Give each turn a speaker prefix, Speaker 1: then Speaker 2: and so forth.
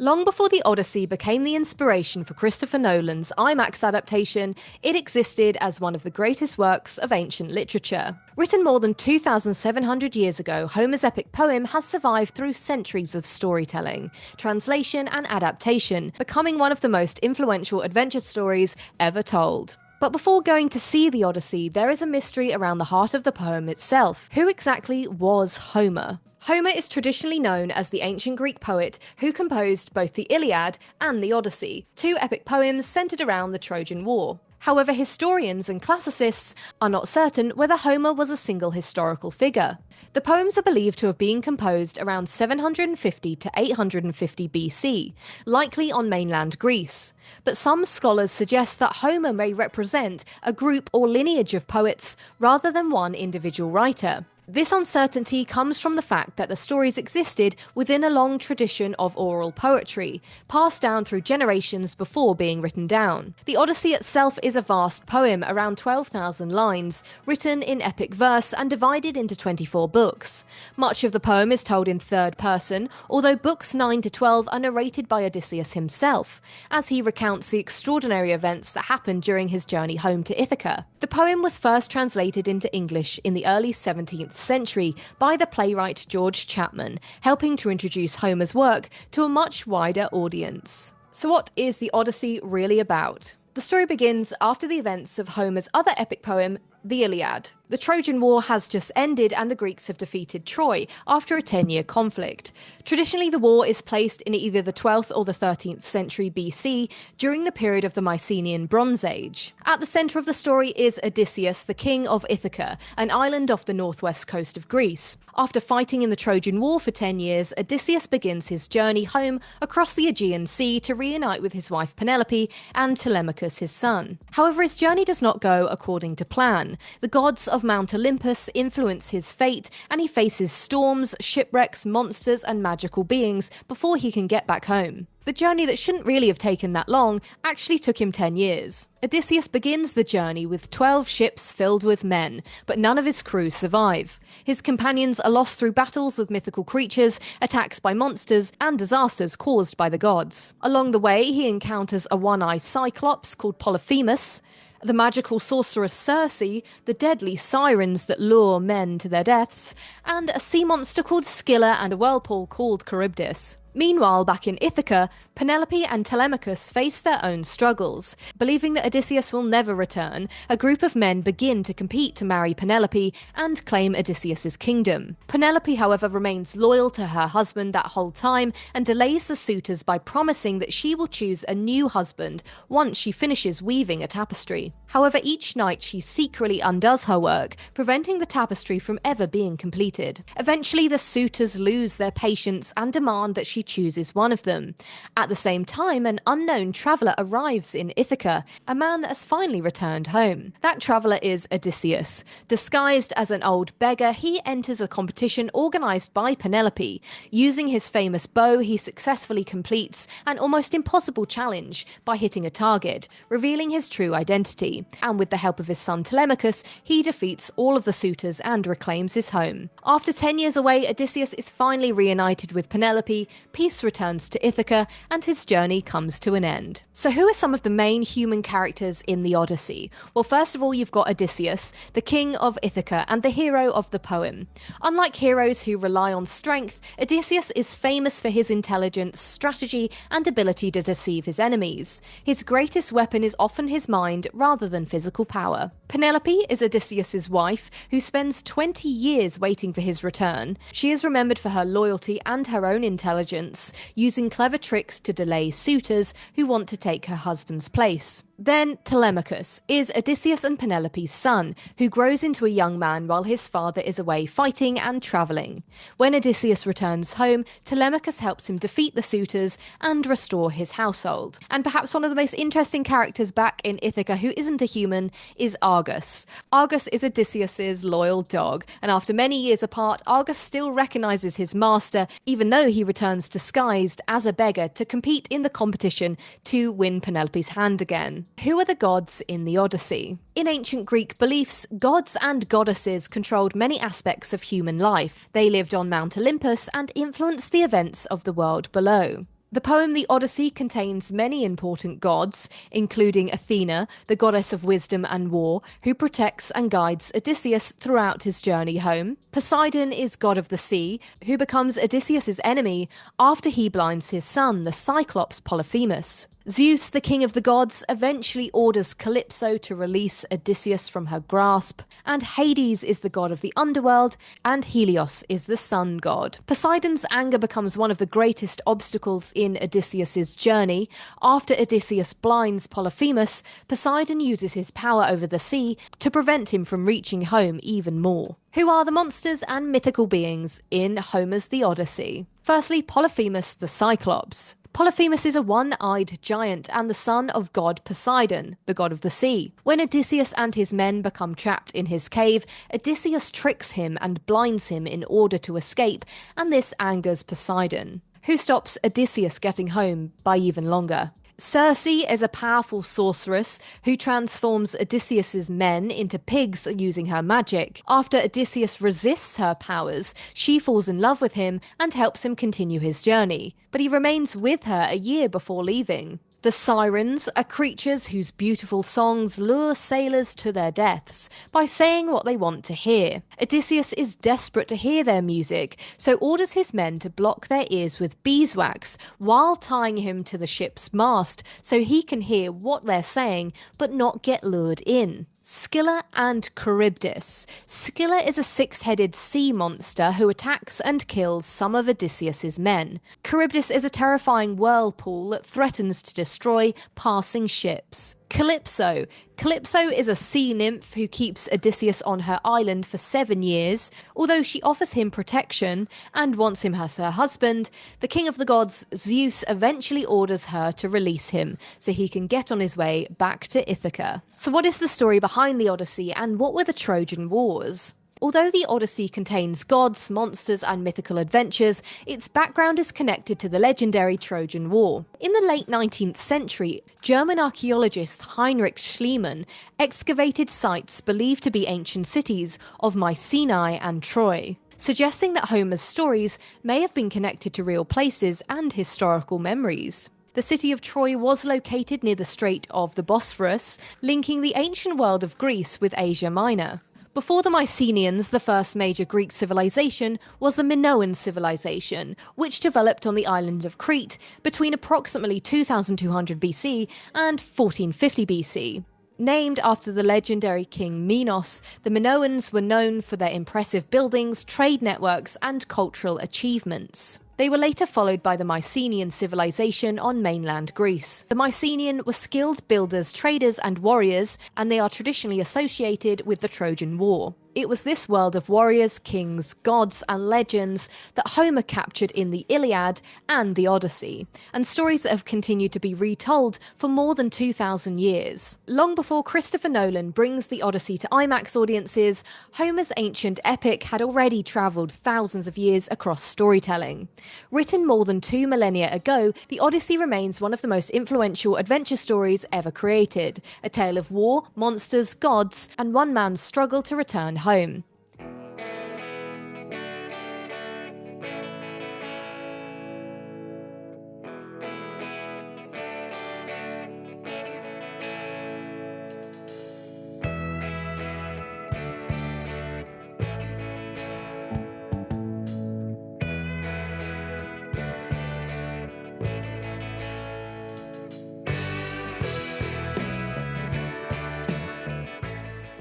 Speaker 1: Long before the Odyssey became the inspiration for Christopher Nolan's IMAX adaptation, it existed as one of the greatest works of ancient literature. Written more than 2,700 years ago, Homer's epic poem has survived through centuries of storytelling, translation, and adaptation, becoming one of the most influential adventure stories ever told. But before going to see the Odyssey, there is a mystery around the heart of the poem itself. Who exactly was Homer? Homer is traditionally known as the ancient Greek poet who composed both the Iliad and the Odyssey, two epic poems centered around the Trojan War. However, historians and classicists are not certain whether Homer was a single historical figure. The poems are believed to have been composed around 750 to 850 BC, likely on mainland Greece. But some scholars suggest that Homer may represent a group or lineage of poets rather than one individual writer. This uncertainty comes from the fact that the stories existed within a long tradition of oral poetry, passed down through generations before being written down. The Odyssey itself is a vast poem, around 12,000 lines, written in epic verse and divided into 24 books. Much of the poem is told in third person, although books 9 to 12 are narrated by Odysseus himself, as he recounts the extraordinary events that happened during his journey home to Ithaca. The poem was first translated into English in the early 17th century by the playwright George Chapman, helping to introduce Homer's work to a much wider audience. So what is the Odyssey really about? The story begins after the events of Homer's other epic poem, the Iliad. The Trojan War has just ended and the Greeks have defeated Troy after a 10-year conflict. Traditionally, the war is placed in either the 12th or the 13th century BC during the period of the Mycenaean Bronze Age. At the centre of the story is Odysseus, the King of Ithaca, an island off the northwest coast of Greece. After fighting in the Trojan War for 10 years, Odysseus begins his journey home across the Aegean Sea to reunite with his wife Penelope and Telemachus, his son. However, his journey does not go according to plan. The gods of Mount Olympus influence his fate, and he faces storms, shipwrecks, monsters, and magical beings before he can get back home. The journey that shouldn't really have taken that long actually took him 10 years. Odysseus begins the journey with 12 ships filled with men, but none of his crew survive. His companions are lost through battles with mythical creatures, attacks by monsters, and disasters caused by the gods. Along the way, he encounters a one-eyed Cyclops called Polyphemus, the magical sorceress Circe, the deadly Sirens that lure men to their deaths, and a sea monster called Scylla and a whirlpool called Charybdis. Meanwhile, back in Ithaca, Penelope and Telemachus face their own struggles. Believing that Odysseus will never return, a group of men begin to compete to marry Penelope and claim Odysseus's kingdom. Penelope, however, remains loyal to her husband that whole time and delays the suitors by promising that she will choose a new husband once she finishes weaving a tapestry. However, each night she secretly undoes her work, preventing the tapestry from ever being completed. Eventually, the suitors lose their patience and demand that she chooses one of them. At the same time, an unknown traveller arrives in Ithaca, a man that has finally returned home. That traveller is Odysseus. Disguised as an old beggar, he enters a competition organised by Penelope. Using his famous bow, he successfully completes an almost impossible challenge by hitting a target, revealing his true identity. And with the help of his son Telemachus, he defeats all of the suitors and reclaims his home. After 10 years away, Odysseus is finally reunited with Penelope, peace returns to Ithaca, and his journey comes to an end. So who are some of the main human characters in the Odyssey? Well, first of all, you've got Odysseus, the king of Ithaca and the hero of the poem. Unlike heroes who rely on strength, Odysseus is famous for his intelligence, strategy, and ability to deceive his enemies. His greatest weapon is often his mind rather than physical power. Penelope is Odysseus's wife, who spends 20 years waiting for his return. She is remembered for her loyalty and her own intelligence, using clever tricks to delay suitors who want to take her husband's place. Then Telemachus is Odysseus and Penelope's son, who grows into a young man while his father is away fighting and travelling. When Odysseus returns home, Telemachus helps him defeat the suitors and restore his household. And perhaps one of the most interesting characters back in Ithaca who isn't a human is Argus. Argus is Odysseus's loyal dog, and after many years apart, Argus still recognises his master, even though he returns disguised as a beggar to compete in the competition to win Penelope's hand again. Who are the gods in the Odyssey? In ancient Greek beliefs, gods and goddesses controlled many aspects of human life. They lived on Mount Olympus and influenced the events of the world below. The poem The Odyssey contains many important gods, including Athena, the goddess of wisdom and war, who protects and guides Odysseus throughout his journey home. Poseidon is god of the sea, who becomes Odysseus's enemy after he blinds his son, the Cyclops Polyphemus. Zeus, the king of the gods, eventually orders Calypso to release Odysseus from her grasp, and Hades is the god of the underworld, and Helios is the sun god. Poseidon's anger becomes one of the greatest obstacles in Odysseus's journey. After Odysseus blinds Polyphemus, Poseidon uses his power over the sea to prevent him from reaching home even more. Who are the monsters and mythical beings in Homer's The Odyssey? Firstly, Polyphemus the Cyclops. Polyphemus is a one-eyed giant and the son of god Poseidon, the god of the sea. When Odysseus and his men become trapped in his cave, Odysseus tricks him and blinds him in order to escape, and this angers Poseidon, who stops Odysseus getting home by even longer. Circe is a powerful sorceress who transforms Odysseus's men into pigs using her magic. After Odysseus resists her powers, she falls in love with him and helps him continue his journey, but he remains with her a year before leaving. The Sirens are creatures whose beautiful songs lure sailors to their deaths by saying what they want to hear. Odysseus is desperate to hear their music, so orders his men to block their ears with beeswax while tying him to the ship's mast so he can hear what they're saying but not get lured in. Scylla and Charybdis. Scylla is a six-headed sea monster who attacks and kills some of Odysseus's men. Charybdis is a terrifying whirlpool that threatens to destroy passing ships. Calypso. Calypso is a sea nymph who keeps Odysseus on her island for 7 years. Although she offers him protection and wants him as her husband, the king of the gods, Zeus, eventually orders her to release him so he can get on his way back to Ithaca. So what is the story behind the Odyssey and what were the Trojan Wars? Although the Odyssey contains gods, monsters and mythical adventures, its background is connected to the legendary Trojan War. In the late 19th century, German archaeologist Heinrich Schliemann excavated sites believed to be ancient cities of Mycenae and Troy, suggesting that Homer's stories may have been connected to real places and historical memories. The city of Troy was located near the Strait of the Bosphorus, linking the ancient world of Greece with Asia Minor. Before the Mycenaeans, the first major Greek civilization was the Minoan civilization, which developed on the island of Crete between approximately 2200 BC and 1450 BC. Named after the legendary king Minos, the Minoans were known for their impressive buildings, trade networks, and cultural achievements. They were later followed by the Mycenaean civilization on mainland Greece. The Mycenaean were skilled builders, traders, and warriors, and they are traditionally associated with the Trojan War. It was this world of warriors, kings, gods, and legends that Homer captured in the Iliad and the Odyssey, and stories that have continued to be retold for more than 2,000 years. Long before Christopher Nolan brings the Odyssey to IMAX audiences, Homer's ancient epic had already travelled thousands of years across storytelling. Written more than 2 millennia ago, the Odyssey remains one of the most influential adventure stories ever created, a tale of war, monsters, gods, and one man's struggle to return home.